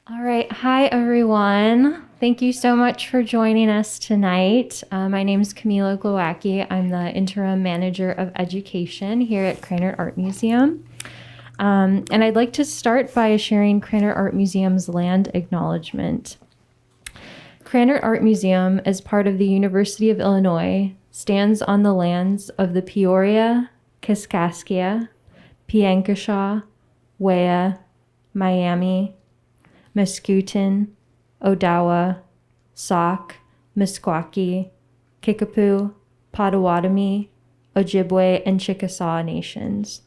All right. Hi, everyone. Thank you so much for joining us tonight. My name is Camila Glowacki. I'm the Interim Manager of Education here at Krannert Art Museum. And I'd like to start by sharing Krannert Art Museum's land acknowledgement. Krannert Art Museum, as part of the University of Illinois, stands on the lands of the Peoria, Kaskaskia, Piankashaw, Wea, Miami, Mascoutin, Odawa, Sauk, Meskwaki, Kickapoo, Potawatomi, Ojibwe, and Chickasaw nations.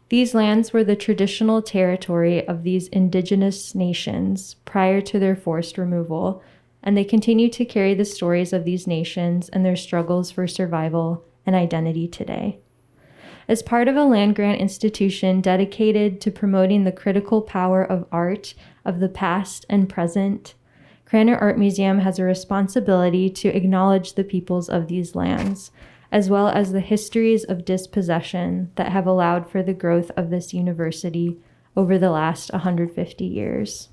These lands were the traditional territory of these indigenous nations prior to their forced removal, and they continue to carry the stories of these nations and their struggles for survival and identity today. As part of a land-grant institution dedicated to promoting the critical power of art of the past and present, Krannert Art Museum has a responsibility to acknowledge the peoples of these lands, as well as the histories of dispossession that have allowed for the growth of this university over the last 150 years.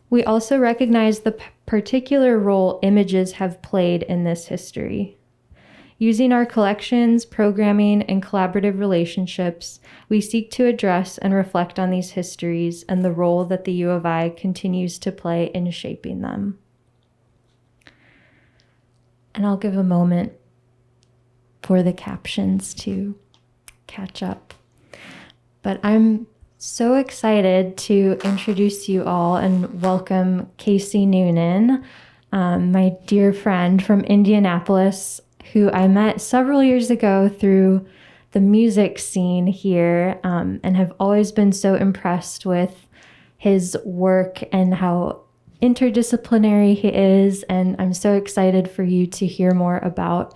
We also recognize the particular role images have played in this history. Using our collections, programming, and collaborative relationships, we seek to address and reflect on these histories and the role that the U of I continues to play in shaping them. And I'll give a moment for the captions to catch up. But I'm so excited to introduce you all and welcome Casey Noonan, my dear friend from Indianapolis, who I met several years ago through the music scene here, and have always been so impressed with his work and how interdisciplinary he is. And I'm so excited for you to hear more about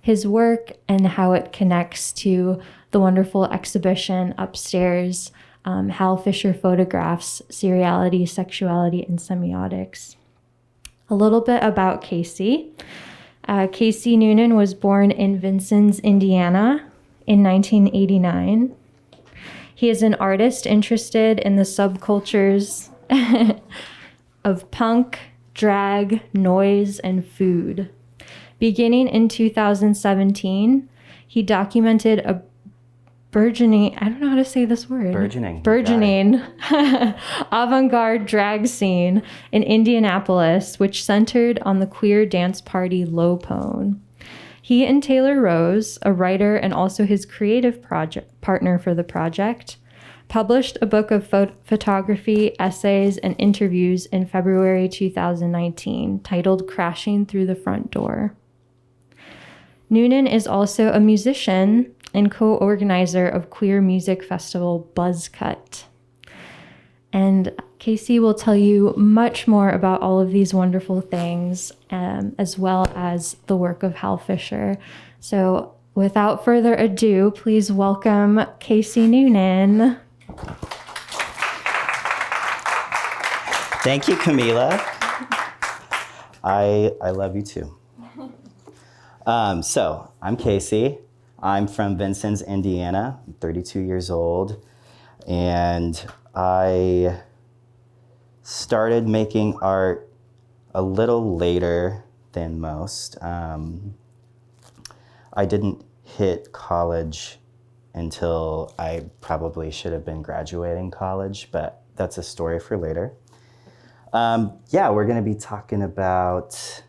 his work and how it connects to the wonderful exhibition upstairs, Hal Fischer Photographs, Seriality, Sexuality, and Semiotics. A little bit about Casey. Casey Noonan was born in Vincennes, Indiana in 1989. He is an artist interested in the subcultures of punk, drag, noise, and food. Beginning in 2017, he documented a burgeoning, I don't know how to say this word. Burgeoning avant-garde drag scene in Indianapolis, which centered on the queer dance party Pone. He and Taylor Rose, a writer and also his creative partner for the project, published a book of photography, essays, and interviews in February 2019 titled Crashing Through the Front Door. Newnan is also a musician and co-organizer of queer music festival Buzzcut. And Casey will tell you much more about all of these wonderful things, as well as the work of Hal Fischer. So without further ado, please welcome Casey Noonan. Thank you, Camila. I love you too. So I'm Casey. I'm from Vincennes, Indiana. I'm 32 years old, and I started making art a little later than most. I didn't hit college until I probably should have been graduating college, but that's a story for later. We're going to be talking about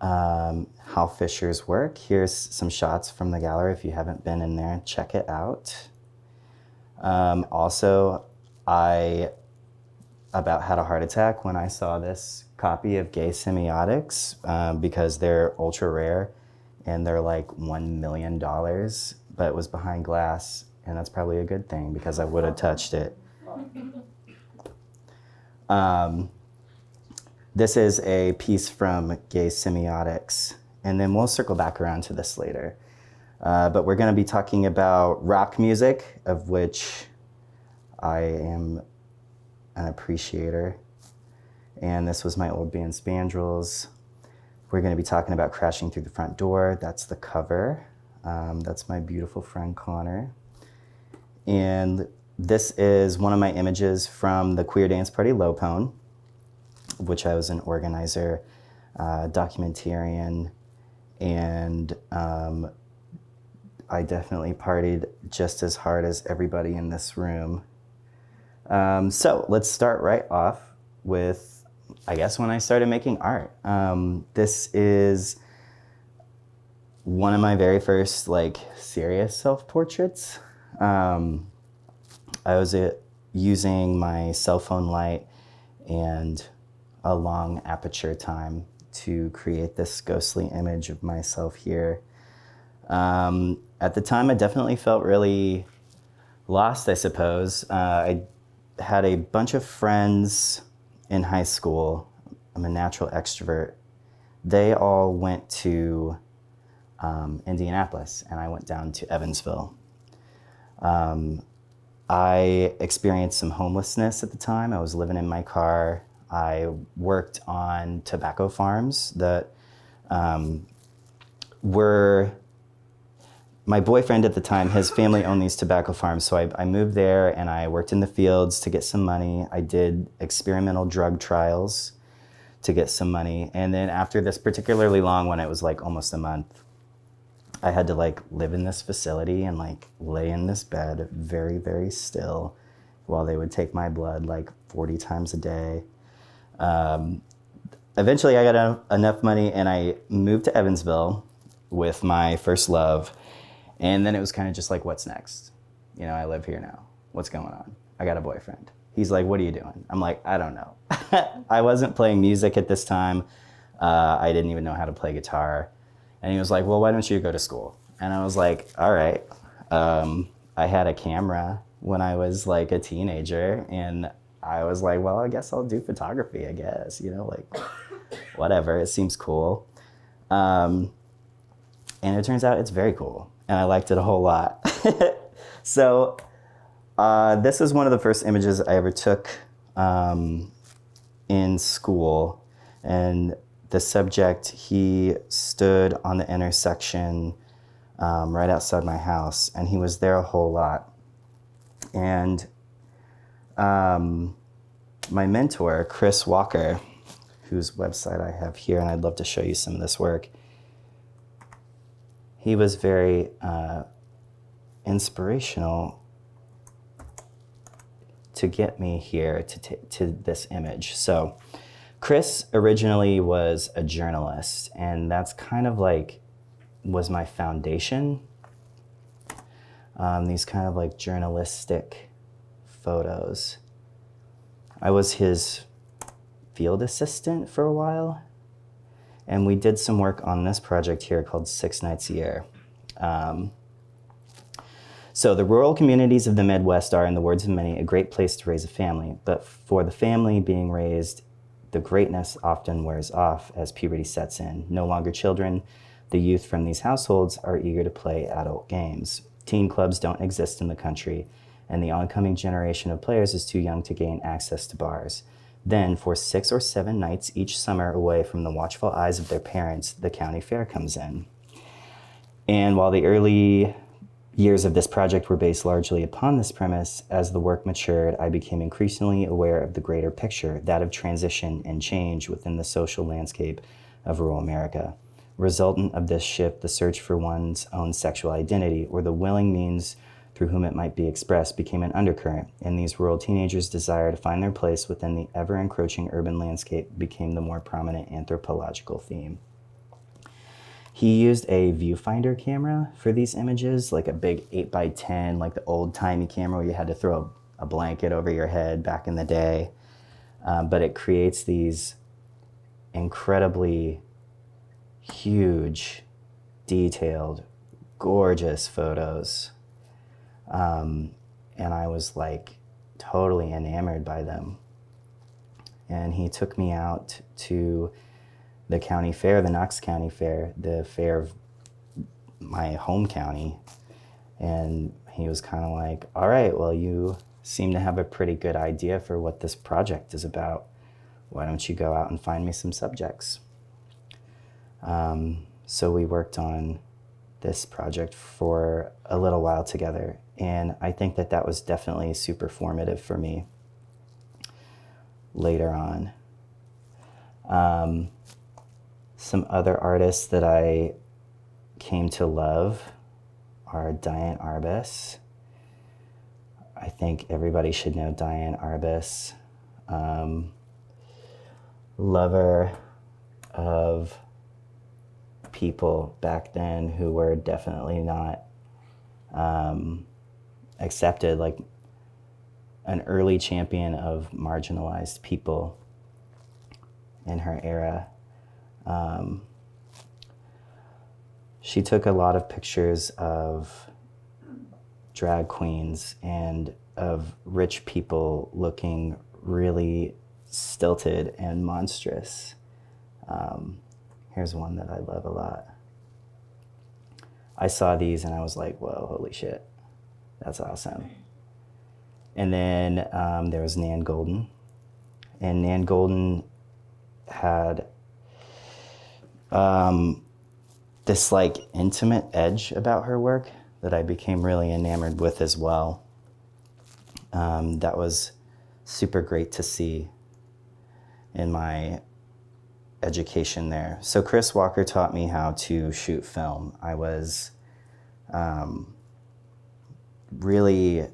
Hal Fischer's work. Here's some shots from the gallery. If you haven't been in there, check it out. Also, I about had a heart attack when I saw this copy of Gay Semiotics because they're ultra rare and they're like $1 million, but it was behind glass, and that's probably a good thing because I would have touched it. This is a piece from Gay Semiotics, and then we'll circle back around to this later. But we're going to be talking about rock music, of which I am an appreciator. And this was my old band Spandrels. We're going to be talking about Crashing Through the Front Door. That's the cover. That's my beautiful friend Connor. And this is one of my images from the queer dance party Pone, which I was an organizer, documentarian, and I definitely partied just as hard as everybody in this room. So let's start right off with, I guess, when I started making art. This is one of my very first like serious self-portraits. I was using my cell phone light and a long aperture time to create this ghostly image of myself here. At the time, I definitely felt really lost, I suppose. I had a bunch of friends in high school. I'm a natural extrovert. They all went to Indianapolis, and I went down to Evansville. I experienced some homelessness at the time. I was living in my car. I worked on tobacco farms that were, my boyfriend at the time, his family owned these tobacco farms, so I moved there and I worked in the fields to get some money. I did experimental drug trials to get some money, and then after this particularly long one, it was like almost a month, I had to like live in this facility and like lay in this bed very, very still while they would take my blood like 40 times a day. Eventually I got enough money and I moved to Evansville with my first love. And then it was kind of just like, what's next? You know, I live here now. What's going on? I got a boyfriend. He's like, what are you doing? I'm like, I don't know. I wasn't playing music at this time. I didn't even know how to play guitar. And he was like, well, why don't you go to school? And I was like, all right. I had a camera when I was like a teenager, and I was like, well, I guess I'll do photography, I guess, you know, like whatever, it seems cool. And it turns out it's very cool, and I liked it a whole lot. So this is one of the first images I ever took in school, and the subject, he stood on the intersection right outside my house, and he was there a whole lot. And my mentor, Chris Walker, whose website I have here, and I'd love to show you some of this work, he was very inspirational to get me here to this image. So Chris originally was a journalist, and that's kind of like was my foundation. These kind of like journalistic photos. I was his field assistant for a while, and we did some work on this project here called 6 Nights a Year. So the rural communities of the Midwest are, in the words of many, a great place to raise a family, but for the family being raised, the greatness often wears off as puberty sets in. No longer children, the youth from these households are eager to play adult games. Teen clubs don't exist in the country, and the oncoming generation of players is too young to gain access to bars. Then, for 6 or 7 nights each summer away from the watchful eyes of their parents, the county fair comes in. And while the early years of this project were based largely upon this premise, as the work matured, I became increasingly aware of the greater picture, that of transition and change within the social landscape of rural America. Resultant of this shift, the search for one's own sexual identity, or the willing means through whom it might be expressed, became an undercurrent, and these rural teenagers' desire to find their place within the ever-encroaching urban landscape became the more prominent anthropological theme. He used a viewfinder camera for these images, like a big 8x10, like the old-timey camera where you had to throw a blanket over your head back in the day. But it creates these incredibly huge, detailed, gorgeous photos. And I was like totally enamored by them. And he took me out to the county fair, the Knox County Fair, the fair of my home county. And he was kind of like, all right, well, you seem to have a pretty good idea for what this project is about. Why don't you go out and find me some subjects? So we worked on this project for a little while together. And I think that that was definitely super formative for me later on. Some other artists that I came to love are Diane Arbus. I think everybody should know Diane Arbus. Lover of people back then who were definitely not accepted, like an early champion of marginalized people in her era. She took a lot of pictures of drag queens and of rich people looking really stilted and monstrous. Here's one that I love a lot. I saw these and I was like, whoa, holy shit, that's awesome. And then there was Nan Golden. And Nan Golden had this like intimate edge about her work that I became really enamored with as well. That was super great to see in my education there. So Chris Walker taught me how to shoot film. I was really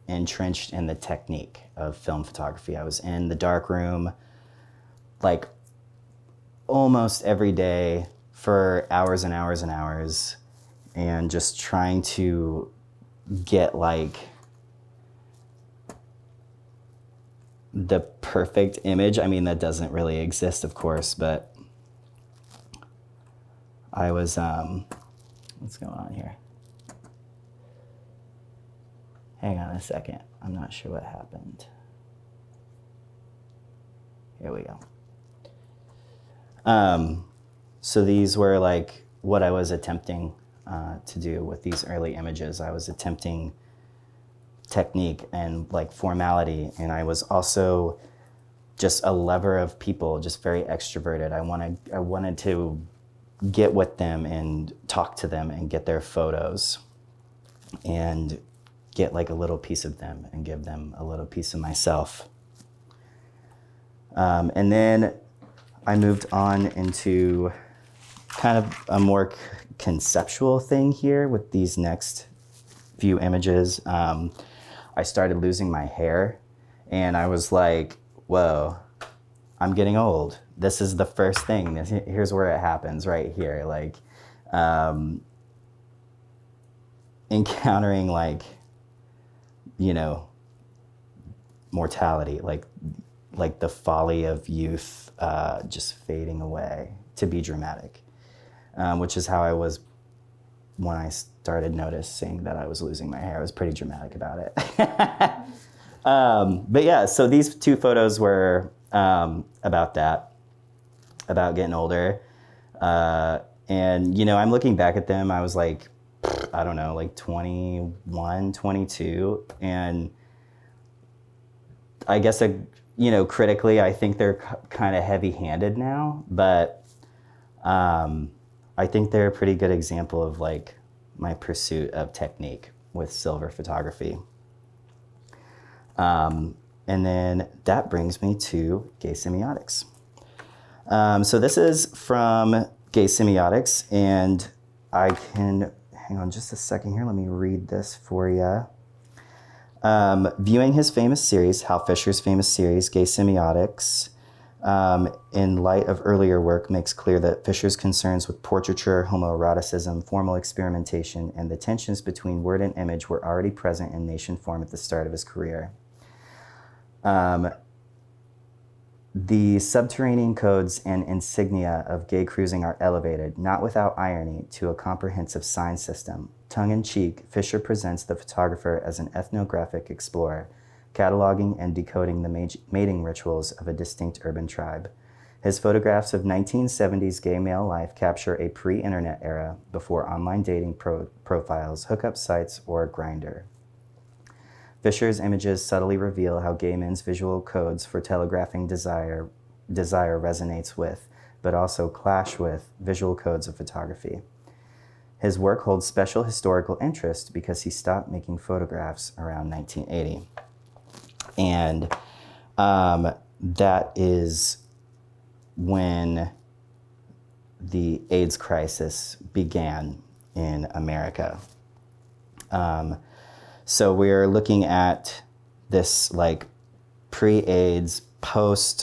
entrenched in the technique of film photography. I was in the dark room like almost every day for hours and hours and hours, and just trying to get like the perfect image. I mean, that doesn't really exist, of course, but I was, what's going on here? Hang on a second. I'm not sure what happened. Here we go. So these were like what I was attempting to do with these early images. I was attempting technique and like formality, and I was also just a lover of people, just very extroverted. I wanted to get with them and talk to them and get their photos and get like a little piece of them and give them a little piece of myself. And then I moved on into kind of a more conceptual thing here with these next few images. I started losing my hair, and I was like, whoa, I'm getting old. This is the first thing. Here's where it happens right here. Like, encountering like, you know, mortality, like the folly of youth just fading away to be dramatic, which is how I was when I started noticing that I was losing my hair. I was pretty dramatic about it. But yeah, so these two photos were about that, about getting older. And, you know, I'm looking back at them, I was like, I don't know, like 21, 22. And I guess, you know, critically, I think they're kind of heavy-handed now, but I think they're a pretty good example of like my pursuit of technique with silver photography. And then that brings me to Gay Semiotics. So this is from Gay Semiotics, and I can, hang on just a second here, let me read this for you. Viewing his famous series, Hal Fischer's famous series, Gay Semiotics, in light of earlier work, makes clear that Fischer's concerns with portraiture, homoeroticism, formal experimentation, and the tensions between word and image were already present in nation form at the start of his career. The subterranean codes and insignia of gay cruising are elevated, not without irony, to a comprehensive sign system. Tongue-in-cheek, Fischer presents the photographer as an ethnographic explorer, cataloging and decoding the mating rituals of a distinct urban tribe. His photographs of 1970s gay male life capture a pre-internet era, before online dating profiles, hookup sites, or Grindr. Fischer's images subtly reveal how gay men's visual codes for telegraphing desire resonates with, but also clash with, visual codes of photography. His work holds special historical interest because he stopped making photographs around 1980. And that is when the AIDS crisis began in America. So we're looking at this like pre-AIDS, post-gay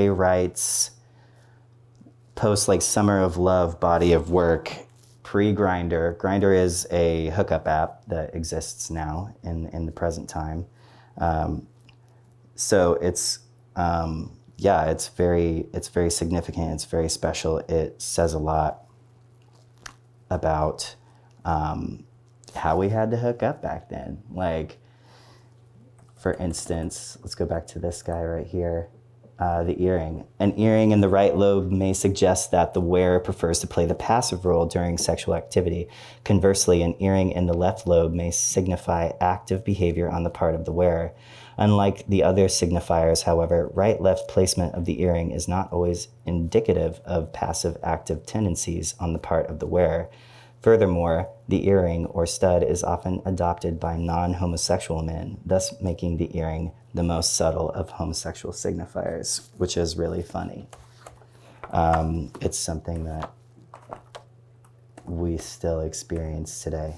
rights, post like Summer of Love body of work, pre-Grindr. Grindr is a hookup app that exists now in the present time. So it's it's very significant. It's very special. It says a lot about how we had to hook up back then. Like, for instance, let's go back to this guy right here. The earring. An earring in the right lobe may suggest that the wearer prefers to play the passive role during sexual activity. Conversely, an earring in the left lobe may signify active behavior on the part of the wearer. Unlike the other signifiers, however, right-left placement of the earring is not always indicative of passive-active tendencies on the part of the wearer. Furthermore, the earring or stud is often adopted by non-homosexual men, thus making the earring the most subtle of homosexual signifiers, which is really funny. It's something that we still experience today.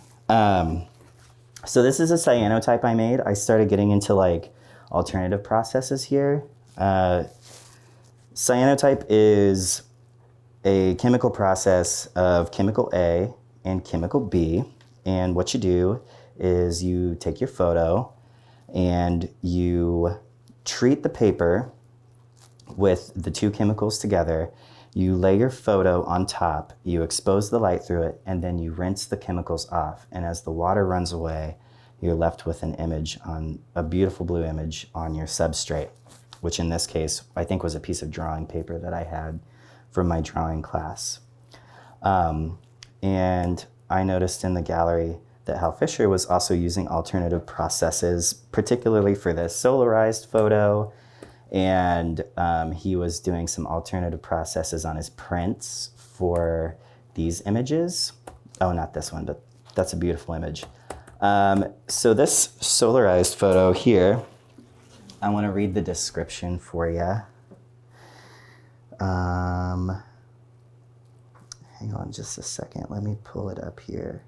So this is a cyanotype I made. I started getting into like alternative processes here. Cyanotype is a chemical process of chemical A and chemical B. And what you do is you take your photo and you treat the paper with the two chemicals together. You lay your photo on top, you expose the light through it, and then you rinse the chemicals off. And as the water runs away, you're left with an image, on a beautiful blue image on your substrate, which in this case, I think was a piece of drawing paper that I had from my drawing class. And I noticed in the gallery that Hal Fischer was also using alternative processes, particularly for this solarized photo. And he was doing some alternative processes on his prints for these images. Oh, not this one, but that's a beautiful image. So this solarized photo here, I want to read the description for you. Hang on just a second. Let me pull it up here.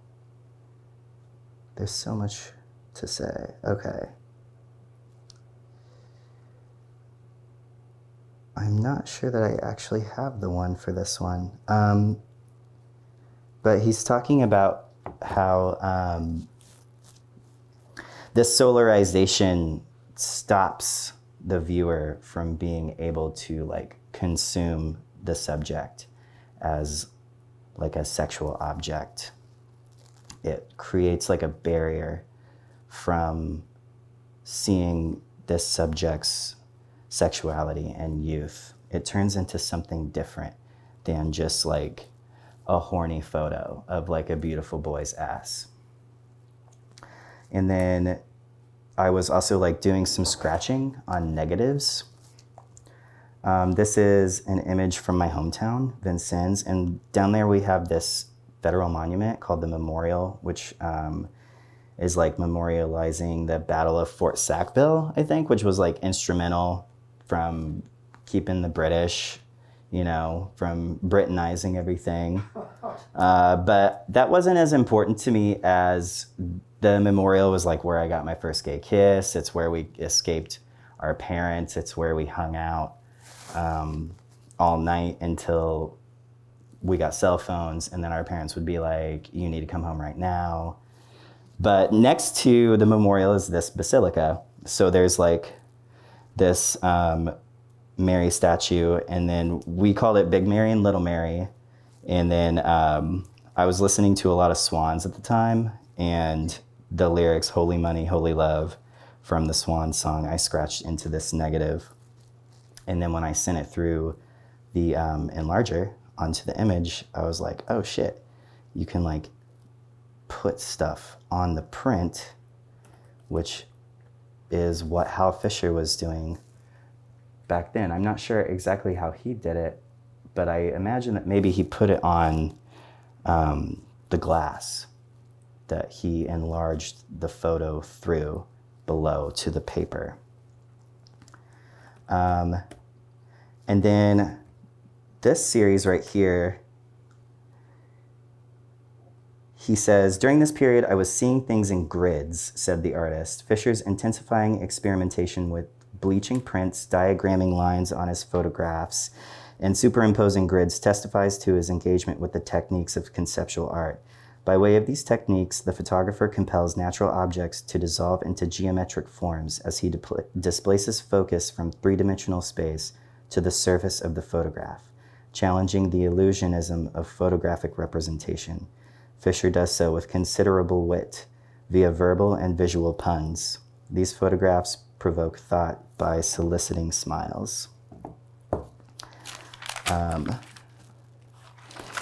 There's so much to say. Okay. I'm not sure that I actually have the one for this one. But he's talking about how this solarization stops the viewer from being able to like consume the subject as like a sexual object. It creates like a barrier from seeing this subject's sexuality and youth. It turns into something different than just like a horny photo of like a beautiful boy's ass. And then I was also like doing some scratching on negatives. This is an image from my hometown, Vincennes, and down there we have this federal monument called the Memorial, which is like memorializing the Battle of Fort Sackville, I think, which was like instrumental from keeping the British, you know, from Britanizing everything. But that wasn't as important to me as the memorial was like where I got my first gay kiss. It's where we escaped our parents. It's where we hung out all night until we got cell phones, and then our parents would be like, you need to come home right now. But next to the memorial is this basilica. So there's like this Mary statue, and then we called it Big Mary and Little Mary. And then I was listening to a lot of Swans at the time, and the lyrics, holy money, holy love, from the Swan song, I scratched into this negative. And then when I sent it through the enlarger onto the image, I was like, oh shit, you can like put stuff on the print, which is what Hal Fischer was doing back then. I'm not sure exactly how he did it, but I imagine that maybe he put it on the glass that he enlarged the photo through below to the paper. And then this series right here, he says, during this period, I was seeing things in grids, said the artist. Fischer's intensifying experimentation with bleaching prints, diagramming lines on his photographs, and superimposing grids testifies to his engagement with the techniques of conceptual art. By way of these techniques, the photographer compels natural objects to dissolve into geometric forms as he displaces focus from three-dimensional space to the surface of the photograph, challenging the illusionism of photographic representation. Fischer does so with considerable wit, via verbal and visual puns. These photographs provoke thought by soliciting smiles.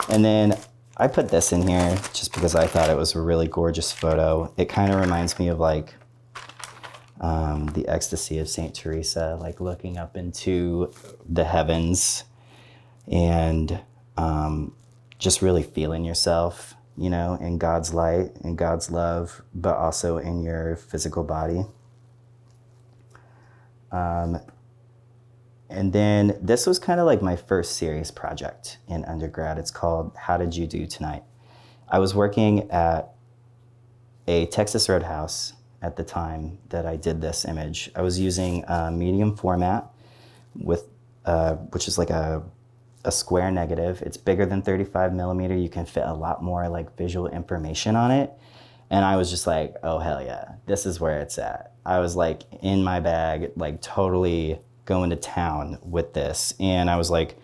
And then I put this in here just because I thought it was a really gorgeous photo. It kind of reminds me of like the ecstasy of Saint Teresa, like looking up into the heavens and just really feeling yourself, you know, in God's light, in God's love, but also in your physical body. And then this was kind of like my first serious project in undergrad. It's called How Did You Do Tonight? I was working at a Texas Roadhouse at the time that I did this image. I was using a medium format with, which is like a square negative. It's bigger than 35 millimeter. You can fit a lot more like visual information on it. And I was just like, oh, hell yeah, this is where it's at. I was like in my bag, like totally going to town with this. And I was like,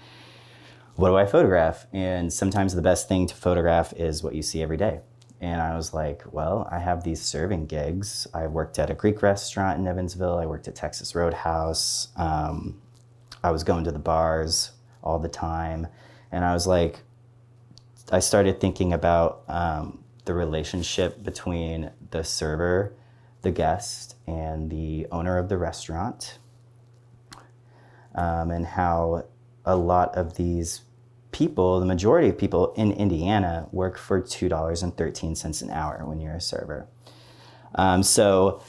what do I photograph? And sometimes the best thing to photograph is what you see every day. And I was like, well, I have these serving gigs. I worked at a Greek restaurant in Evansville. I worked at Texas Roadhouse. I was going to the bars all the time. And I was like, I started thinking about the relationship between the server, the guest, and the owner of the restaurant. And how a lot of these people, the majority of people in Indiana, work for $2.13 an hour when you're a server. So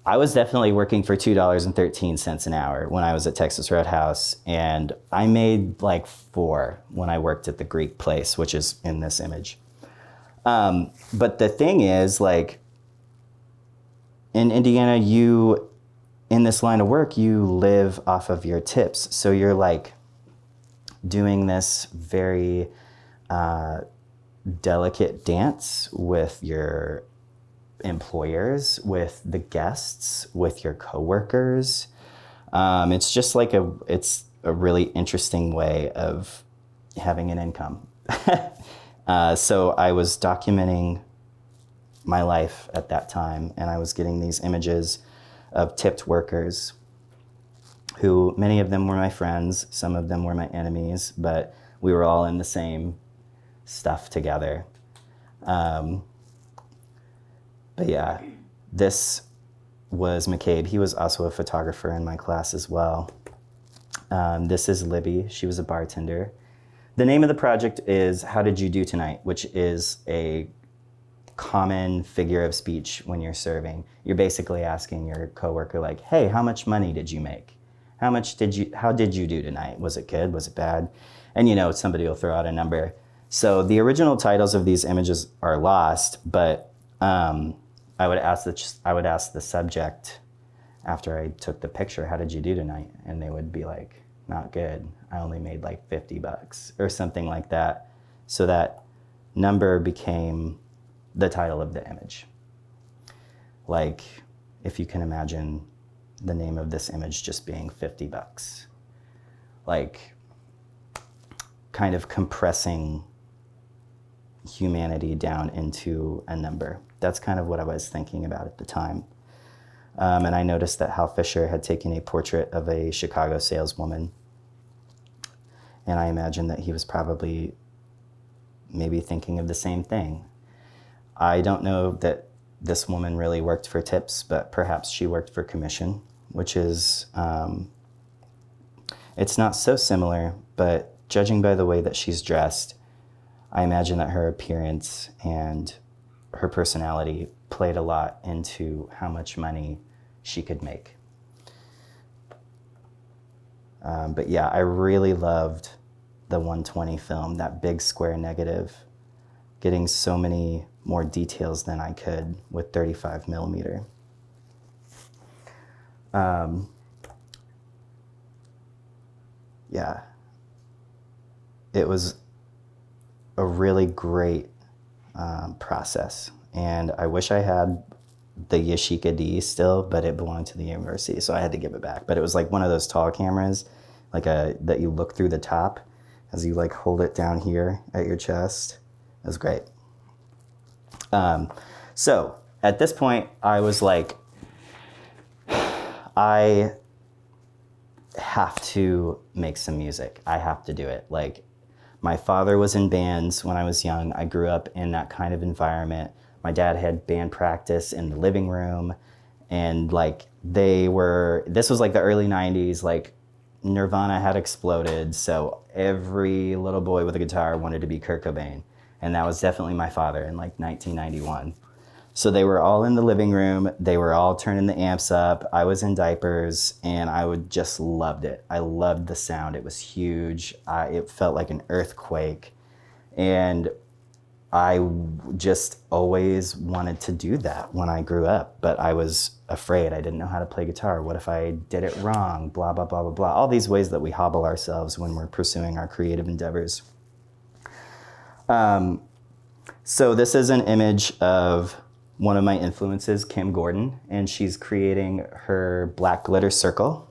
I was definitely working for $2.13 an hour when I was at Texas Roadhouse, and I made like $4 when I worked at the Greek place, which is in this image. But the thing is, like, in Indiana, in this line of work, you live off of your tips. So you're like doing this very delicate dance with your employers, with the guests, with your coworkers. It's just like it's a really interesting way of having an income. So I was documenting my life at that time, and I was getting these images of tipped workers who, many of them were my friends, some of them were my enemies, but we were all in the same stuff together. But yeah, this was McCabe. He was also a photographer in my class as well. This is Libby. She was a bartender. The name of the project is How Did You Do Tonight, which is a common figure of speech when you're serving. You're basically asking your coworker, like, hey, how much money did you make? How did you do tonight? Was it good? Was it bad? And you know, somebody will throw out a number. So the original titles of these images are lost, but I would ask the subject after I took the picture, how did you do tonight? And they would be like, not good. I only made like $50 or something like that. So that number became the title of the image. Like, if you can imagine the name of this image just being $50. Like, kind of compressing humanity down into a number. That's kind of what I was thinking about at the time. And I noticed that Hal Fischer had taken a portrait of a Chicago saleswoman. And I imagined that he was probably maybe thinking of the same thing. I don't know that this woman really worked for tips, but perhaps she worked for commission, which is, it's not so similar, but judging by the way that she's dressed, I imagine that her appearance and her personality played a lot into how much money she could make. But yeah, I really loved the 120 film, that big square negative, getting so many more details than I could with 35 millimeter. Yeah, it was a really great process. And I wish I had the Yashica D still, but it belonged to the university, so I had to give it back. But it was like one of those tall cameras, like that you look through the top as you like hold it down here at your chest. It was great. So at this point, I was like, I have to make some music. I have to do it. Like, my father was in bands when I was young. I grew up in that kind of environment. My dad had band practice in the living room, and like this was like the early 90s, like Nirvana had exploded, so every little boy with a guitar wanted to be Kurt Cobain, and that was definitely my father in like 1991. So they were all in the living room, they were all turning the amps up, I was in diapers, and I just loved it. I loved the sound, it was huge, it felt like an earthquake, and I just always wanted to do that when I grew up, but I was afraid. I didn't know how to play guitar. What if I did it wrong? Blah, blah, blah, blah, blah. All these ways that we hobble ourselves when we're pursuing our creative endeavors. So this is an image of one of my influences, Kim Gordon, and she's creating her black glitter circle.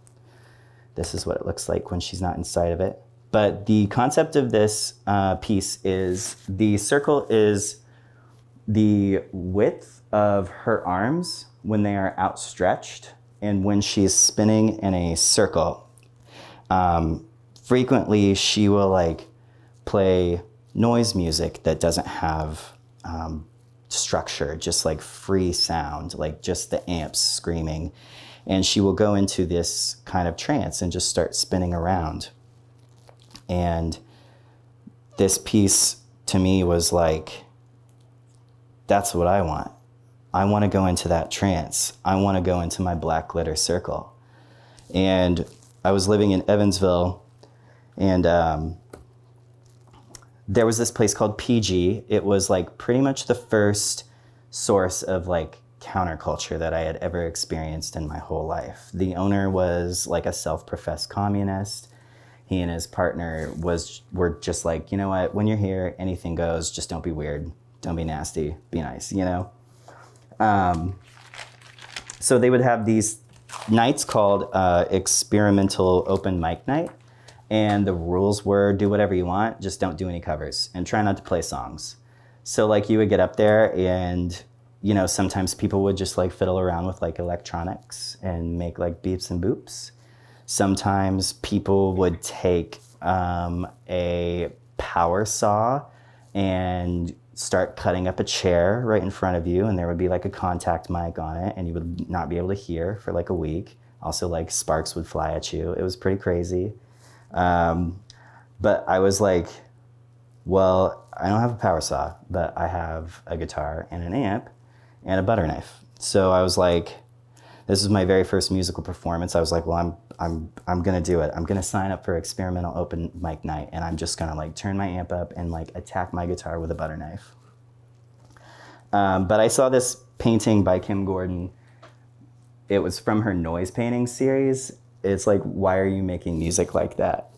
This is what it looks like when she's not inside of it. But the concept of this piece is the circle is the width of her arms when they are outstretched and when she's spinning in a circle. Frequently, she will like play noise music that doesn't have structure, just like free sound, like just the amps screaming. And she will go into this kind of trance and just start spinning around. And this piece to me was like, that's what I want. I want to go into that trance. I want to go into my black glitter circle. And I was living in Evansville, and there was this place called PG. It was like pretty much the first source of like counterculture that I had ever experienced in my whole life. The owner was like a self-professed communist. He and his partner were just like, you know what, when you're here, anything goes, just don't be weird, don't be nasty, be nice, you know? So they would have these nights called experimental open mic night, and the rules were do whatever you want, just don't do any covers, and try not to play songs. So like you would get up there and, you know, sometimes people would just like fiddle around with like electronics and make like beeps and boops. Sometimes people would take a power saw and start cutting up a chair right in front of you, and there would be like a contact mic on it, and you would not be able to hear for like a week. Also, like sparks would fly at you. It was pretty crazy. But I was like, well, I don't have a power saw, but I have a guitar and an amp and a butter knife. So I was like, this is my very first musical performance. I was like, well, I'm gonna do it. I'm gonna sign up for experimental open mic night, and I'm just gonna like turn my amp up and like attack my guitar with a butter knife. But I saw this painting by Kim Gordon. It was from her noise painting series. It's like, why are you making music like that?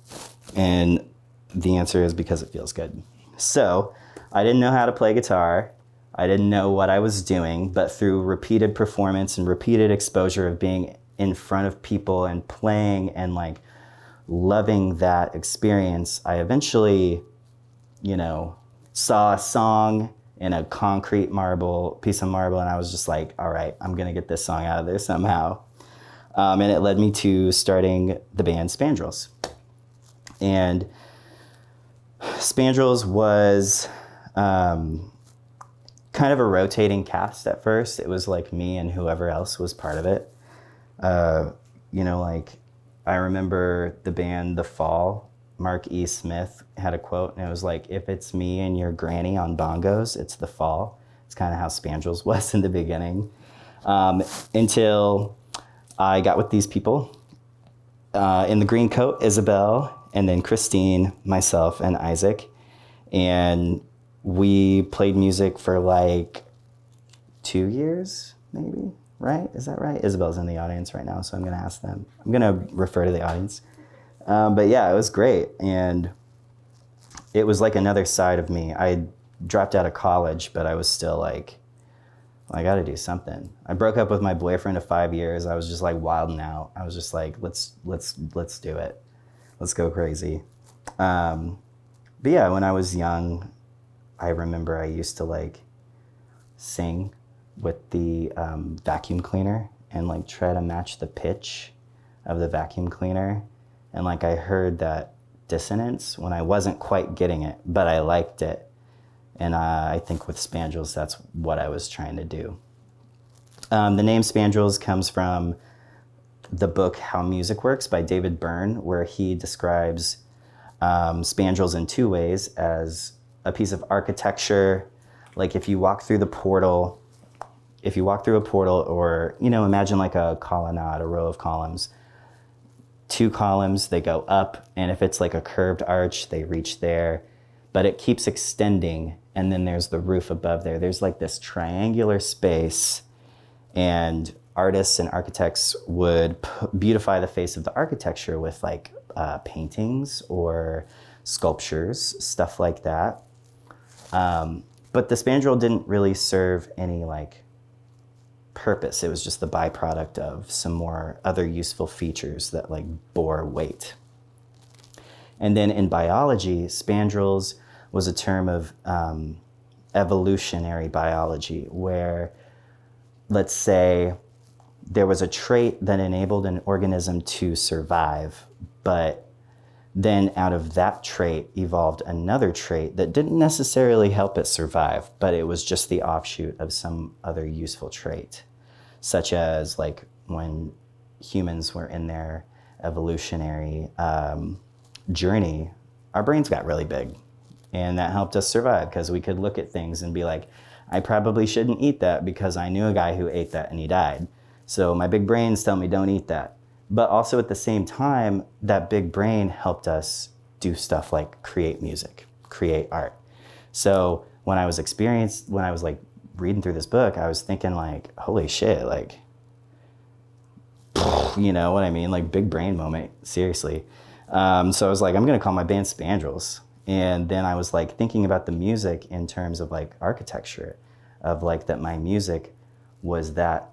And the answer is because it feels good. So I didn't know how to play guitar. I didn't know what I was doing, but through repeated performance and repeated exposure of being in front of people and playing and like loving that experience, I eventually, you know, saw a song in a concrete piece of marble, and I was just like, all right, I'm gonna get this song out of there somehow. And it led me to starting the band Spandrels. And Spandrels was kind of a rotating cast at first. It was like me and whoever else was part of it. You know, like I remember the band The Fall. Mark E. Smith had a quote, and it was like, if it's me and your granny on bongos, it's the fall. It's kind of how Spandrels was in the beginning. Until I got with these people. In the green coat, Isabel, and then Christine, myself, and Isaac. And we played music for like 2 years, maybe, right? Is that right? Isabel's in the audience right now, so I'm going to ask them. I'm going to refer to the audience. But yeah, it was great. And it was like another side of me. I dropped out of college, but I was still like, I got to do something. I broke up with my boyfriend of 5 years. I was just like wilding out. I was just like, let's do it. Let's go crazy. But yeah, when I was young, I remember I used to like sing with the vacuum cleaner and like try to match the pitch of the vacuum cleaner. And like I heard that dissonance when I wasn't quite getting it, but I liked it. And I think with Spandrels, that's what I was trying to do. The name Spandrels comes from the book How Music Works by David Byrne, where he describes spandrels in two ways: as a piece of architecture, like if you walk through a portal, or, you know, imagine like a colonnade, a row of columns. 2 columns, they go up, and if it's like a curved arch, they reach there, but it keeps extending, and then there's the roof above there. There's like this triangular space, and artists and architects would beautify the face of the architecture with like paintings or sculptures, stuff like that. But the spandrel didn't really serve any like purpose. It was just the byproduct of some more other useful features that like bore weight. And then in biology, spandrels was a term of evolutionary biology, where, let's say, there was a trait that enabled an organism to survive, but then out of that trait evolved another trait that didn't necessarily help it survive, but it was just the offshoot of some other useful trait, such as like when humans were in their evolutionary journey, our brains got really big, and that helped us survive because we could look at things and be like, I probably shouldn't eat that because I knew a guy who ate that and he died. So my big brains tell me don't eat that. But also at the same time, that big brain helped us do stuff like create music, create art. So when I was like reading through this book, I was thinking like, holy shit, like, you know what I mean? Like big brain moment, seriously. So I was like, I'm gonna call my band Spandrels. And then I was like thinking about the music in terms of like architecture, of like that my music was that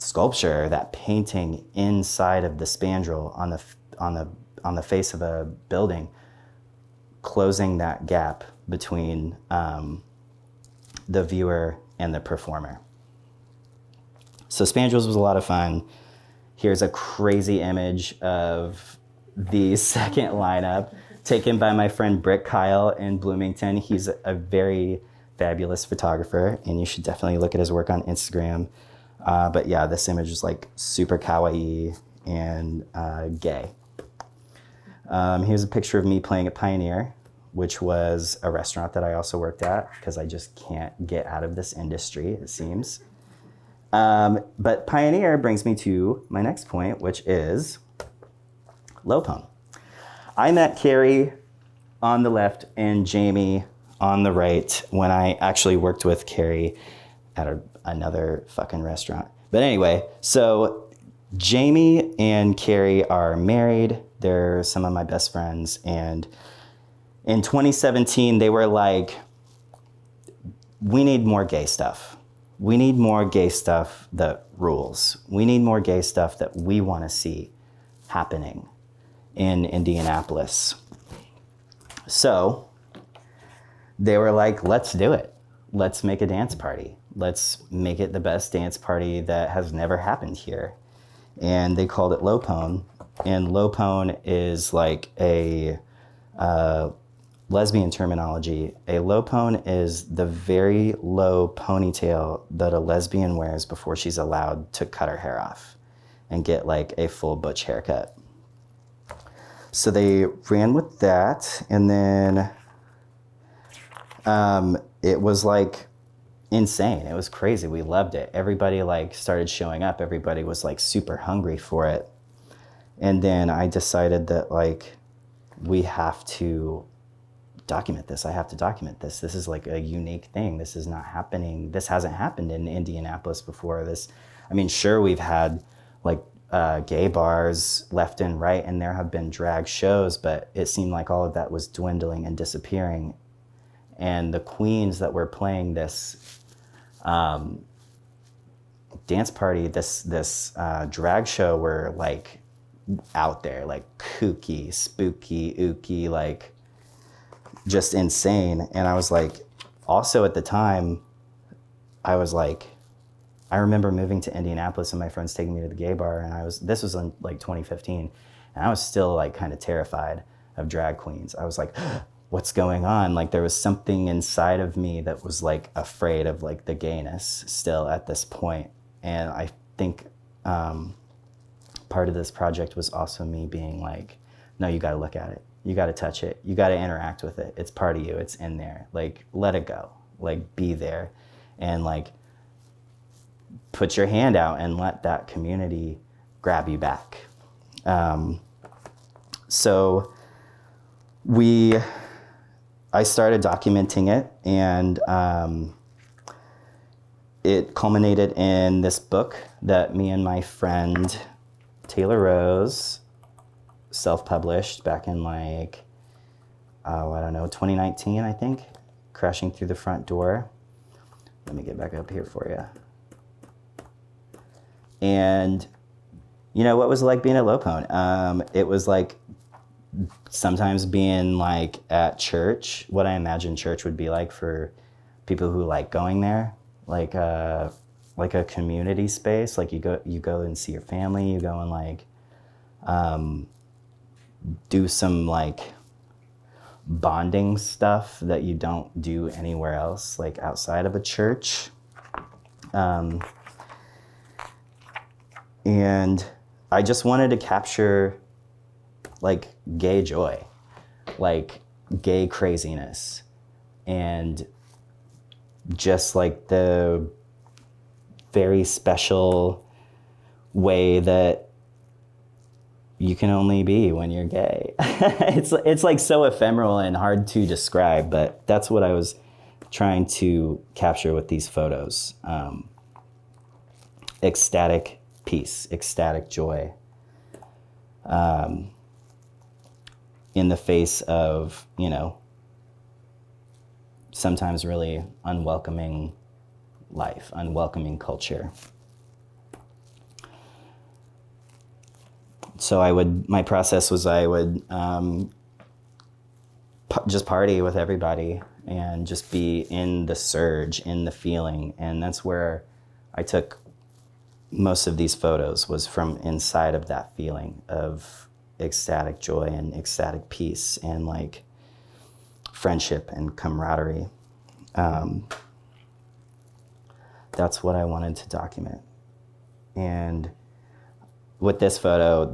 sculpture, that painting inside of the spandrel on the face of a building, closing that gap between the viewer and the performer. So Spandrels was a lot of fun. Here's a crazy image of the second lineup taken by my friend Britt Kyle in Bloomington. He's a very fabulous photographer, and you should definitely look at his work on Instagram. But yeah, this image is like super kawaii and gay. Here's a picture of me playing at Pioneer, which was a restaurant that I also worked at because I just can't get out of this industry, it seems. But Pioneer brings me to my next point, which is Pone. I met Carrie on the left and Jamie on the right when I actually worked with Carrie at another fucking restaurant. But anyway, so Jamie and Carrie are married. They're some of my best friends. And in 2017, they were like, we need more gay stuff. We need more gay stuff that rules. We need more gay stuff that we want to see happening in Indianapolis. So they were like, let's do it. Let's make a dance party. Let's make it the best dance party that has never happened here. And they called it Pone. And Pone is like a lesbian terminology. A Pone is the very low ponytail that a lesbian wears before she's allowed to cut her hair off and get like a full butch haircut. So they ran with that, and then it was like insane. It was crazy. We loved it. Everybody like started showing up. Everybody was like super hungry for it. And then I decided that like we have to document this. I have to document this. This is like a unique thing. This is not happening. This hasn't happened in Indianapolis before. I mean, sure, we've had like gay bars left and right, and there have been drag shows, but it seemed like all of that was dwindling and disappearing. And the queens that were playing this dance party, this drag show were like out there, like kooky, spooky, ooky, like just insane. And I was like, also at the time, I was like, I remember moving to Indianapolis and my friends taking me to the gay bar, and this was in like 2015, and I was still like kind of terrified of drag queens. I was like, what's going on? Like there was something inside of me that was like afraid of like the gayness still at this point. And I think part of this project was also me being like, no, you got to look at it. You got to touch it. You got to interact with it. It's part of you. It's in there. Like, let it go. Like, be there. And like, put your hand out and let that community grab you back. So I started documenting it, and it culminated in this book that me and my friend Taylor Rose self-published back in like, I don't know, 2019, I think, Crashing Through the Front Door. Let me get back up here for you. And you know, what was it like being at Pone? It was like sometimes being like at church, what I imagine church would be like for people who like going there, like a community space. Like you go and see your family, you go and like do some like bonding stuff that you don't do anywhere else, like outside of a church. And I just wanted to capture like gay joy, like gay craziness, and just like the very special way that you can only be when you're gay. It's like so ephemeral and hard to describe, but that's what I was trying to capture with these photos. Ecstatic peace, ecstatic joy, in the face of, you know, sometimes really unwelcoming life, unwelcoming culture. So my process was I would just party with everybody and just be in the surge, in the feeling. And that's where I took most of these photos, was from inside of that feeling of ecstatic joy and ecstatic peace and like friendship and camaraderie. That's what I wanted to document. And with this photo,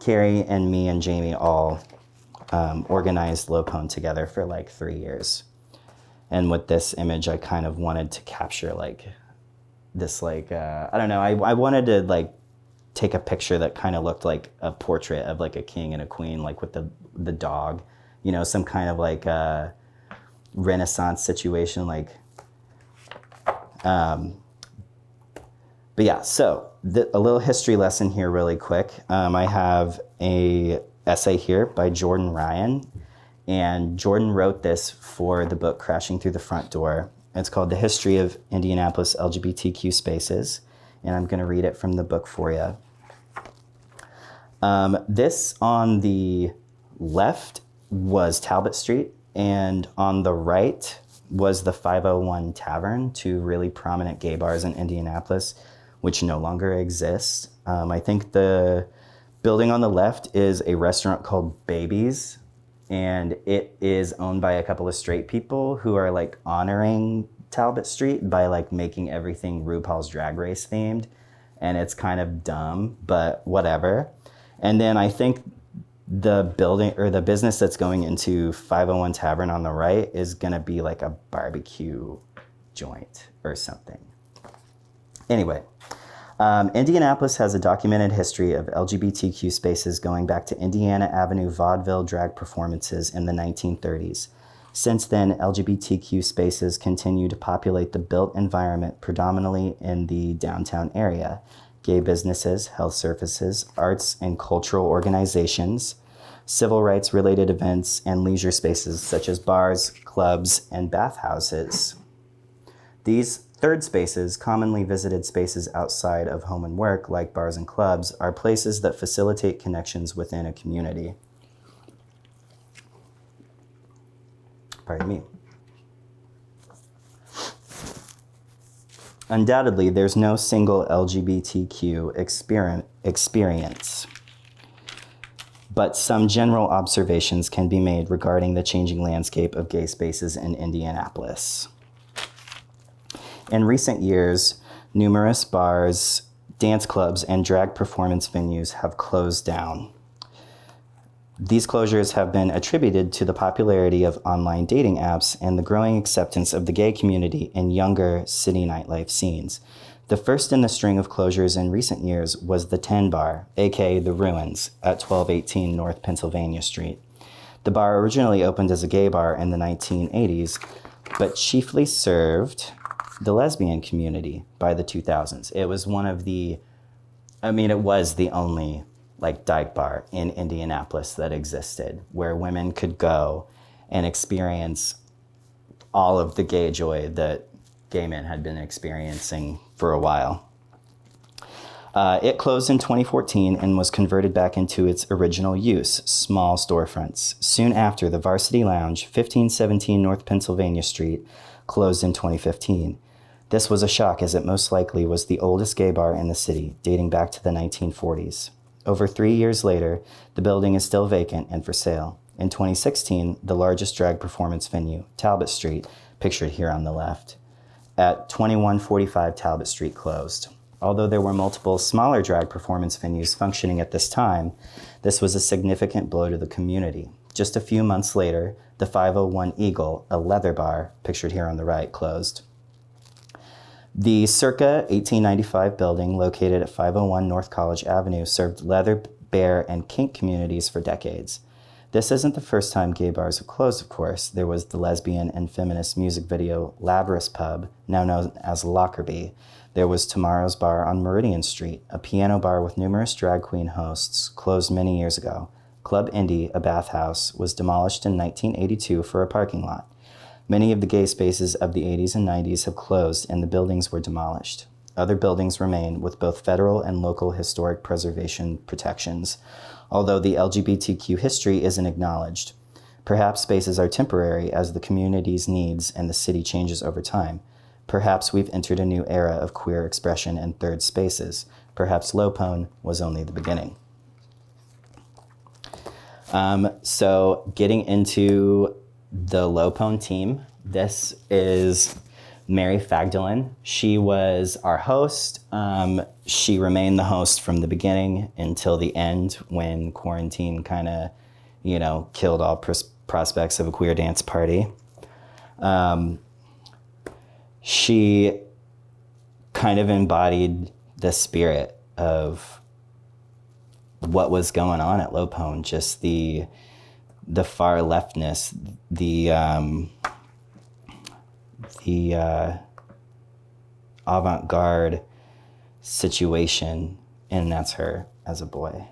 Carrie and me and Jamie all organized Pone together for like 3 years. And with this image, I kind of wanted to capture like this, like, I don't know, I wanted to like take a picture that kind of looked like a portrait of like a king and a queen, like with the dog, you know, some kind of like Renaissance situation, like, but yeah, so a little history lesson here really quick. I have a essay here by Jordan Ryan, and Jordan wrote this for the book Crashing Through the Front Door. It's called The History of Indianapolis LGBTQ Spaces, and I'm gonna read it from the book for you. This on the left was Talbot Street, and on the right was the 501 Tavern, two really prominent gay bars in Indianapolis, which no longer exist. I think the building on the left is a restaurant called Babies, and it is owned by a couple of straight people who are like honoring Talbot Street by like making everything RuPaul's Drag Race themed, and it's kind of dumb, but whatever. And then I think the building or the business that's going into 501 Tavern on the right is going to be like a barbecue joint or something. Anyway, Indianapolis has a documented history of LGBTQ spaces going back to Indiana Avenue vaudeville drag performances in the 1930s. Since then, LGBTQ spaces continue to populate the built environment predominantly in the downtown area. Gay businesses, health services, arts and cultural organizations, civil rights related events, and leisure spaces such as bars, clubs, and bathhouses. These third spaces, commonly visited spaces outside of home and work, like bars and clubs, are places that facilitate connections within a community. Pardon me. Undoubtedly, there's no single LGBTQ experience, but some general observations can be made regarding the changing landscape of gay spaces in Indianapolis. In recent years, numerous bars, dance clubs, and drag performance venues have closed down. These closures have been attributed to the popularity of online dating apps and the growing acceptance of the gay community in younger city nightlife scenes. The first in the string of closures in recent years was the 10 Bar, aka The Ruins, at 1218 North Pennsylvania Street. The bar originally opened as a gay bar in the 1980s, but chiefly served the lesbian community by the 2000s. It was it was the only dyke bar in Indianapolis that existed, where women could go and experience all of the gay joy that gay men had been experiencing for a while. It closed in 2014 and was converted back into its original use, small storefronts. Soon after, the Varsity Lounge, 1517 North Pennsylvania Street, closed in 2015. This was a shock, as it most likely was the oldest gay bar in the city, dating back to the 1940s. Over 3 years later, the building is still vacant and for sale. In 2016, the largest drag performance venue, Talbot Street, pictured here on the left, at 2145 Talbot Street closed. Although there were multiple smaller drag performance venues functioning at this time, this was a significant blow to the community. Just a few months later, the 501 Eagle, a leather bar, pictured here on the right, closed. The circa 1895 building, located at 501 North College Avenue, served leather, bear, and kink communities for decades. This isn't the first time gay bars have closed, of course. There was the lesbian and feminist music video Labrador's Pub, now known as Lockerbie. There was Tomorrow's Bar on Meridian Street, a piano bar with numerous drag queen hosts, closed many years ago. Club Indie, a bathhouse, was demolished in 1982 for a parking lot. Many of the gay spaces of the 80s and 90s have closed and the buildings were demolished. Other buildings remain with both federal and local historic preservation protections, although the LGBTQ history isn't acknowledged. Perhaps spaces are temporary as the community's needs and the city changes over time. Perhaps we've entered a new era of queer expression in third spaces. Perhaps Pone was only the beginning. So getting into the Pone team, this is Mary Fagdalen. She was our host. She remained the host from the beginning until the end, when quarantine kind of, killed all prospects of a queer dance party. She kind of embodied the spirit of what was going on at Pone, just the far leftness, the avant-garde situation, and that's her as a boy.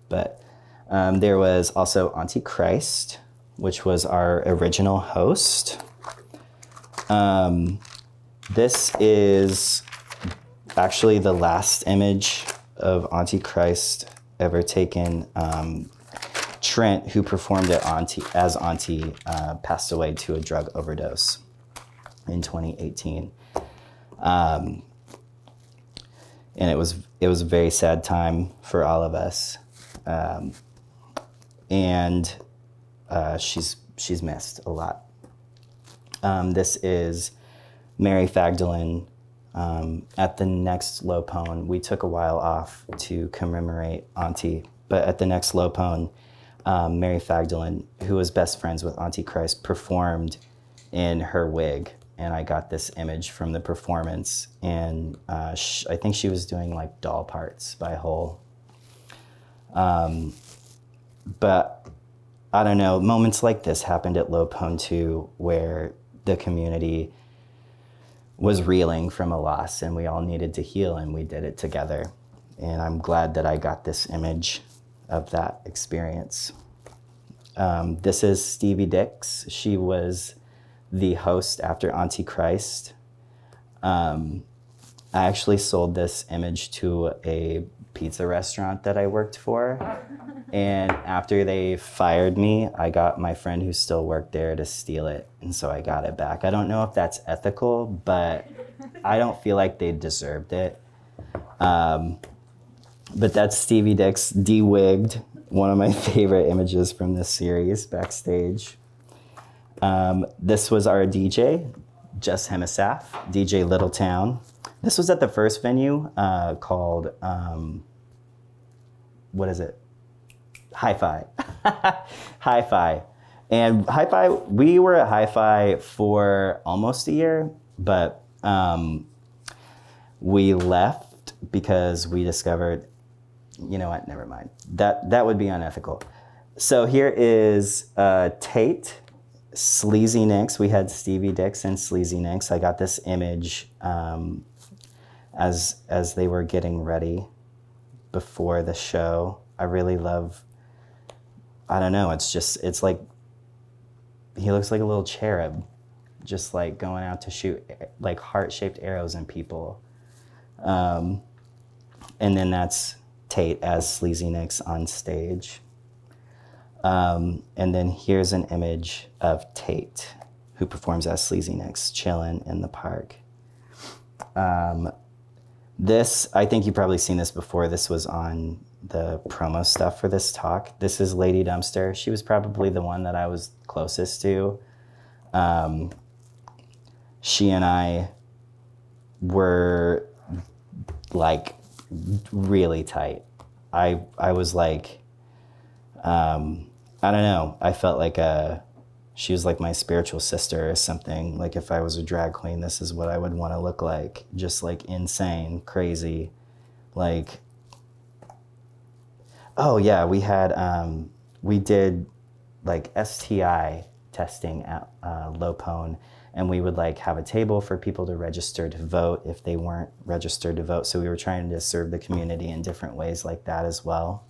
But there was also Antichrist, which was our original host. This is actually the last image of Antichrist ever taken. Trent, who performed as Auntie, passed away to a drug overdose in 2018. And it was a very sad time for all of us. And she's missed a lot. This is Mary Fagdalen. At the next Pone, we took a while off to commemorate Auntie, but at the next Pone, Mary Fagdalen, who was best friends with Antichrist, performed in her wig. And I got this image from the performance. And I think she was doing like doll parts by whole. But I don't know, moments like this happened at Pone too, where the community was reeling from a loss and we all needed to heal, and we did it together. And I'm glad that I got this image of that experience. This is Stevie Dicks. She was the host after Antichrist. I actually sold this image to a pizza restaurant that I worked for. And after they fired me, I got my friend who still worked there to steal it. And so I got it back. I don't know if that's ethical, but I don't feel like they deserved it. But that's Stevie Dicks de-wigged, one of my favorite images from this series backstage. This was our DJ, Jess Hemisaf, DJ Littletown. This was at the first venue called, what is it? Hi-Fi. Hi-Fi. And Hi-Fi, we were at Hi-Fi for almost a year, but we left because we discovered, you know what, never mind. That would be unethical. So here is Tate, Sleazy Nicks. We had Stevie Dicks and Sleazy Nicks. I got this image as they were getting ready before the show. I really love, I don't know, it's like, he looks like a little cherub, just like going out to shoot like heart-shaped arrows in people. And then that's Tate as Sleazy Nicks on stage. And then here's an image of Tate, who performs as Sleazy Nicks, chilling in the park. This, I think you've probably seen this before. This was on the promo stuff for this talk. This is Lady Dumpster. She was probably the one that I was closest to. She and I were like really tight. I was like, I don't know. I felt like she was like my spiritual sister or something. Like if I was a drag queen, this is what I would want to look like. Just like insane, crazy. Like, oh yeah, we did like STI testing at Pone, and we would like have a table for people to register to vote if they weren't registered to vote. So we were trying to serve the community in different ways like that as well.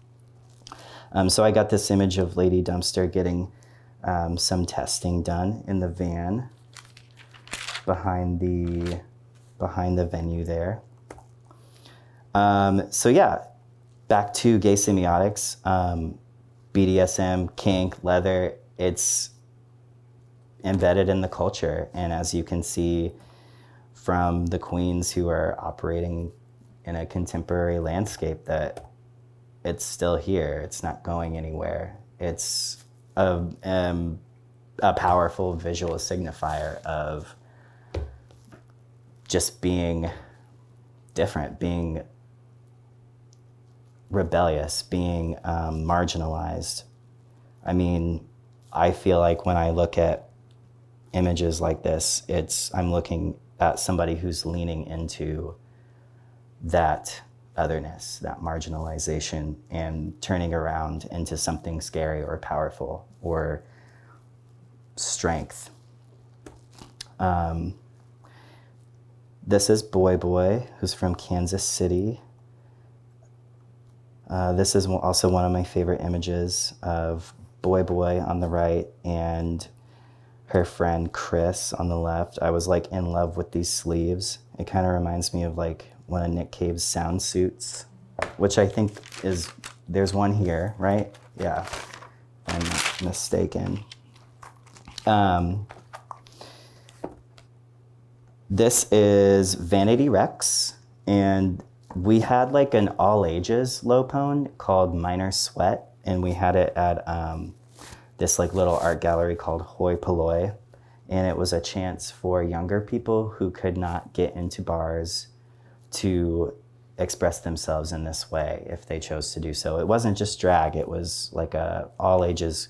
So I got this image of Lady Dumpster getting some testing done in the van behind the venue there. So yeah, back to gay semiotics, BDSM, kink, leather, it's embedded in the culture. And as you can see from the queens who are operating in a contemporary landscape, that it's still here, it's not going anywhere. It's a powerful visual signifier of just being different, being rebellious, being marginalized. I mean, I feel like when I look at images like this, I'm looking at somebody who's leaning into that otherness, that marginalization, and turning around into something scary or powerful or strength. This is Boy Boy, who's from Kansas City. This is also one of my favorite images of Boy Boy on the right and her friend Chris on the left. I was like in love with these sleeves. It kind of reminds me of like one of Nick Cave's sound suits, which I think there's one here, right? Yeah, I'm not mistaken. This is Vanity Rex, and we had like an all ages Pone called Minor Sweat, and we had it at this like little art gallery called Hoi Polloi, and it was a chance for younger people who could not get into bars to express themselves in this way if they chose to do so. It wasn't just drag, it was like a all ages,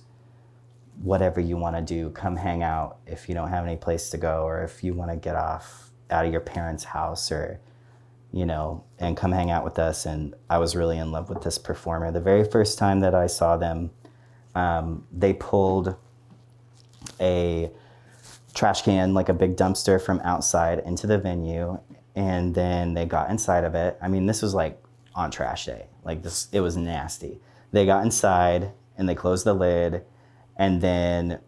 whatever you want to do, come hang out if you don't have any place to go, or if you want to get off out of your parents' house, or, you know, and come hang out with us. And I was really in love with this performer. The very first time that I saw them, they pulled a trash can, like a big dumpster, from outside into the venue, and then they got inside of it. I mean, this was like on trash day, like this, it was nasty. They got inside and they closed the lid, and then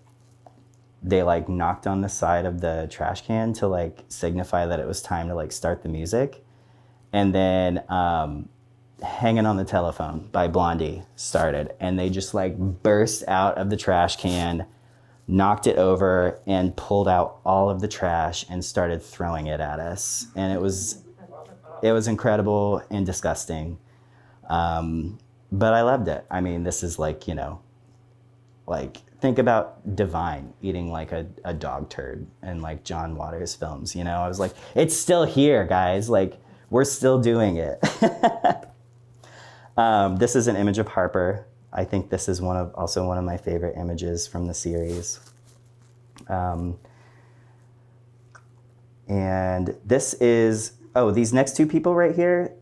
they like knocked on the side of the trash can to like signify that it was time to like start the music. And then Hanging on the Telephone by Blondie started, and they just like burst out of the trash can, knocked it over, and pulled out all of the trash and started throwing it at us. And it was incredible and disgusting. But I loved it. I mean, this is like, you know, like think about Divine eating like a dog turd in like John Waters films, you know? I was like, it's still here, guys. Like, we're still doing it. This is an image of Harper. I think this is also one of my favorite images from the series. And this is, these next two people right here,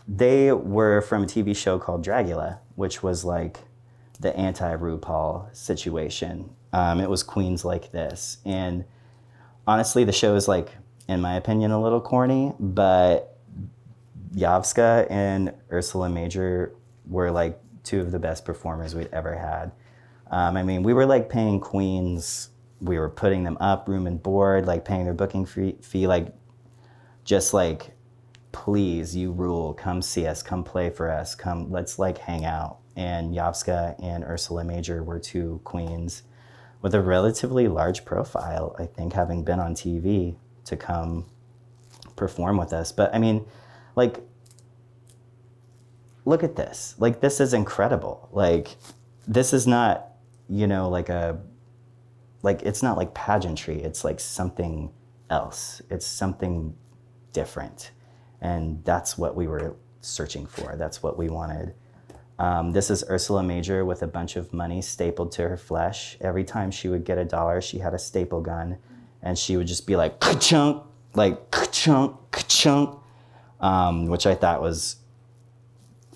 they were from a TV show called Dragula, which was like the anti-RuPaul situation. It was queens like this. And honestly, the show is like, in my opinion, a little corny, but Yovska and Ursula Major were like two of the best performers we'd ever had. I mean, we were like paying queens, we were putting them up, room and board, like paying their booking fee, like just like, please, you rule, come see us, come play for us, come, let's like hang out. And Yovska and Ursula Major were two queens with a relatively large profile, I think, having been on TV, to come perform with us. But I mean, like, look at this. Like, this is incredible. Like, this is not, you know, it's not like pageantry. It's like something else. It's something different. And that's what we were searching for. That's what we wanted. This is Ursula Major with a bunch of money stapled to her flesh. Every time she would get $1, she had a staple gun, and she would just be like, ka-chunk, like, ka-chunk, ka-chunk, which I thought was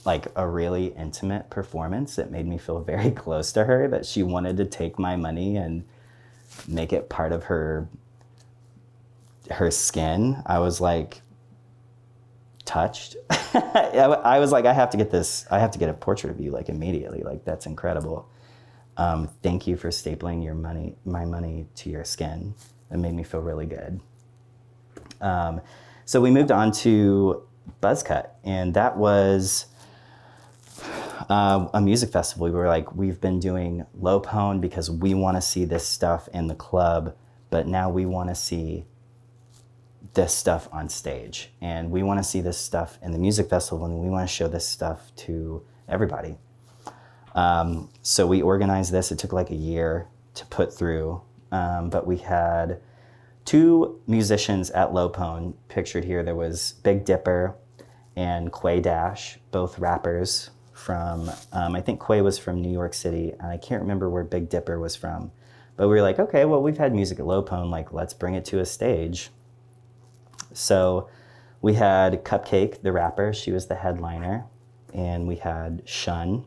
like a really intimate performance. It made me feel very close to her, that she wanted to take my money and make it part of her skin. I was like, touched. I was like, I have to get a portrait of you like immediately. Like, that's incredible. Thank you for stapling my money to your skin. It made me feel really good. So we moved on to Buzzcut, and that was a music festival. We were like, we've been doing low Pone because we want to see this stuff in the club, but now we want to see this stuff on stage, and we want to see this stuff in the music festival, and we want to show this stuff to everybody. So we organized this. It took like a year to put through, but we had two musicians at Low Pone pictured here. There was Big Dipper and Quay Dash, both rappers from, I think Quay was from New York City, and I can't remember where Big Dipper was from. But we were like, okay, well, we've had music at Low Pone, like, let's bring it to a stage. So we had Cupcake, the rapper, she was the headliner, and we had Shun.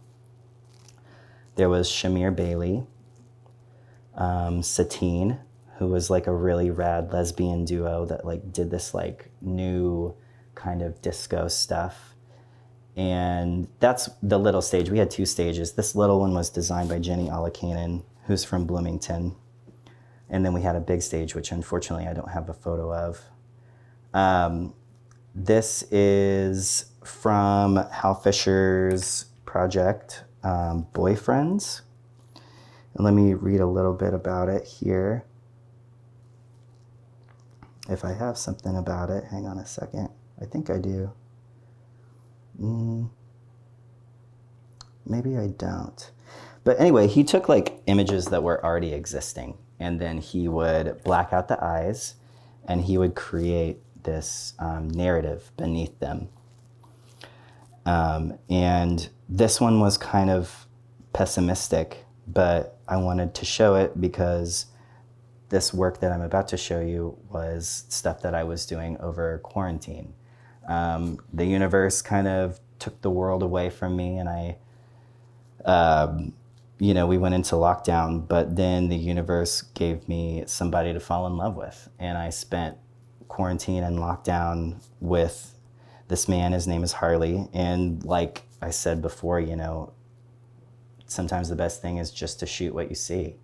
There was Shamir Bailey, Satine, who was like a really rad lesbian duo that like did this like new kind of disco stuff. And that's the little stage. We had two stages. This little one was designed by Jenny Alakanen, who's from Bloomington. And then we had a big stage, which unfortunately I don't have a photo of. This is from Hal Fischer's project, Boyfriends. And let me read a little bit about it here. If I have something about it, hang on a second. I think I do. Maybe I don't. But anyway, he took like images that were already existing, and then he would black out the eyes, and he would create this narrative beneath them. And this one was kind of pessimistic, but I wanted to show it because this work that I'm about to show you was stuff that I was doing over quarantine. The universe kind of took the world away from me, and we went into lockdown, but then the universe gave me somebody to fall in love with. And I spent quarantine and lockdown with this man. His name is Harley. And like I said before, sometimes the best thing is just to shoot what you see.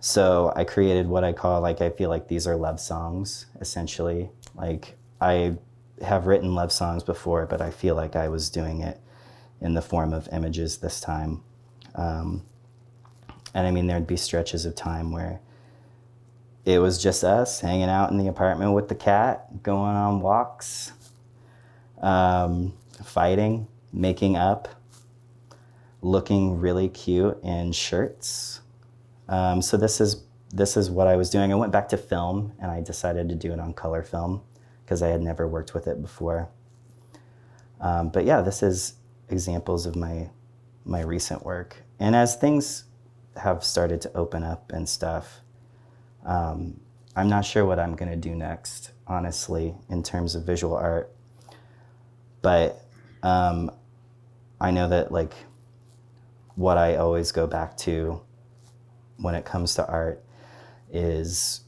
So I created what I call, I feel like these are love songs, essentially. Like, I have written love songs before, but I feel like I was doing it in the form of images this time. And I mean, there'd be stretches of time where it was just us hanging out in the apartment with the cat, going on walks, fighting, making up, looking really cute in shirts. So this is what I was doing. I went back to film, and I decided to do it on color film because I had never worked with it before. But yeah, this is examples of my recent work. And as things have started to open up and stuff, I'm not sure what I'm gonna do next, honestly, in terms of visual art. But I know that what I always go back to when it comes to art is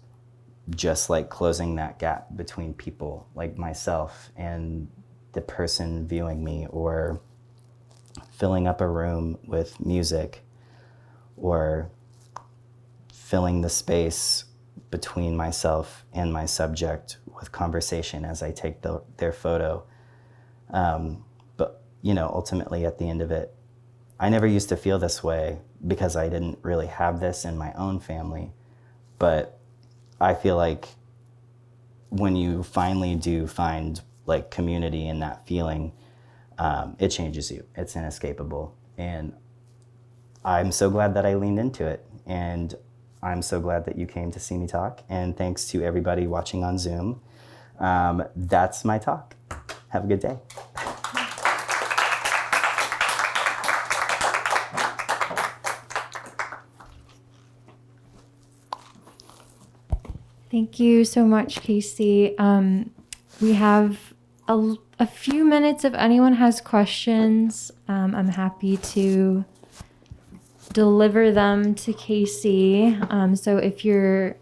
just closing that gap between people like myself and the person viewing me, or filling up a room with music, or filling the space between myself and my subject with conversation as I take their photo. But ultimately at the end of it, I never used to feel this way because I didn't really have this in my own family. But I feel like when you finally do find community in that feeling, it changes you. It's inescapable. And I'm so glad that I leaned into it. And I'm so glad that you came to see me talk. And thanks to everybody watching on Zoom. That's my talk. Have a good day. Thank you so much, Casey. We have a few minutes if anyone has questions. I'm happy to deliver them to Casey. So if you're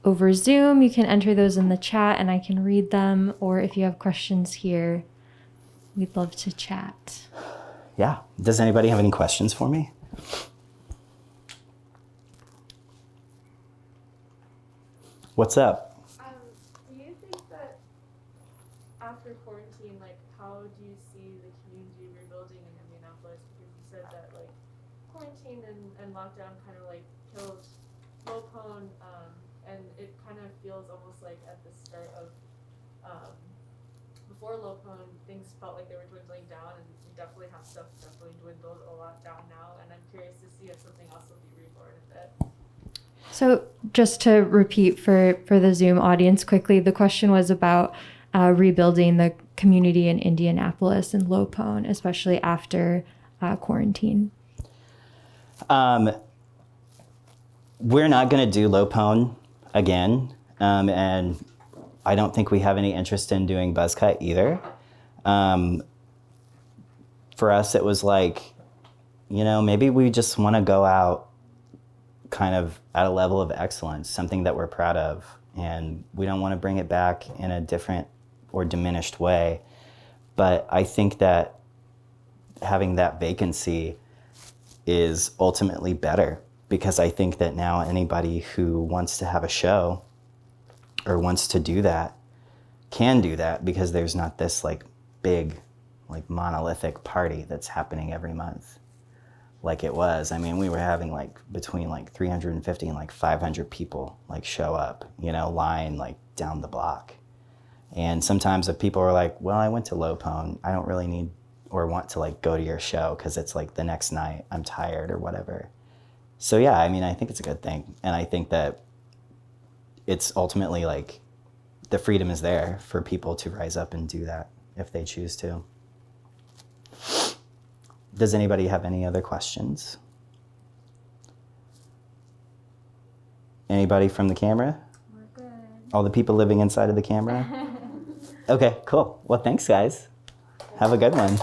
over Zoom, you can enter those in the chat and I can read them. Or if you have questions here, we'd love to chat. Yeah. Does anybody have any questions for me? What's up? Do you think that after quarantine, how do you see the community rebuilding in Indianapolis? Because you said that quarantine and lockdown kind of killed Pone, and it kind of feels almost like at the start of before Pone, things felt like they were dwindling down, and we definitely have stuff definitely dwindled a lot down now. And I'm curious to see if something else will be reborn a bit. So just to repeat for the Zoom audience quickly, the question was about rebuilding the community in Indianapolis and Pone, especially after quarantine. We're not going to do Pone again, and I don't think we have any interest in doing Buzzcut either. For us, it was maybe we just want to go out kind of at a level of excellence, something that we're proud of, and we don't want to bring it back in a different or diminished way. But I think that having that vacancy is ultimately better, because I think that now anybody who wants to have a show or wants to do that can do that, because there's not this big monolithic party that's happening every month like it was. I mean, we were having between 350 and 500 people show up, line down the block. And sometimes if people are well, I went to Pone, I don't really need or want to go to your show because it's the next night, I'm tired or whatever. So yeah, I mean, I think it's a good thing. And I think that it's ultimately the freedom is there for people to rise up and do that. if they choose to. Does anybody have any other questions? Anybody from the camera? We're good. All the people living inside of the camera? Okay, cool. Well, thanks, guys. Have a good one.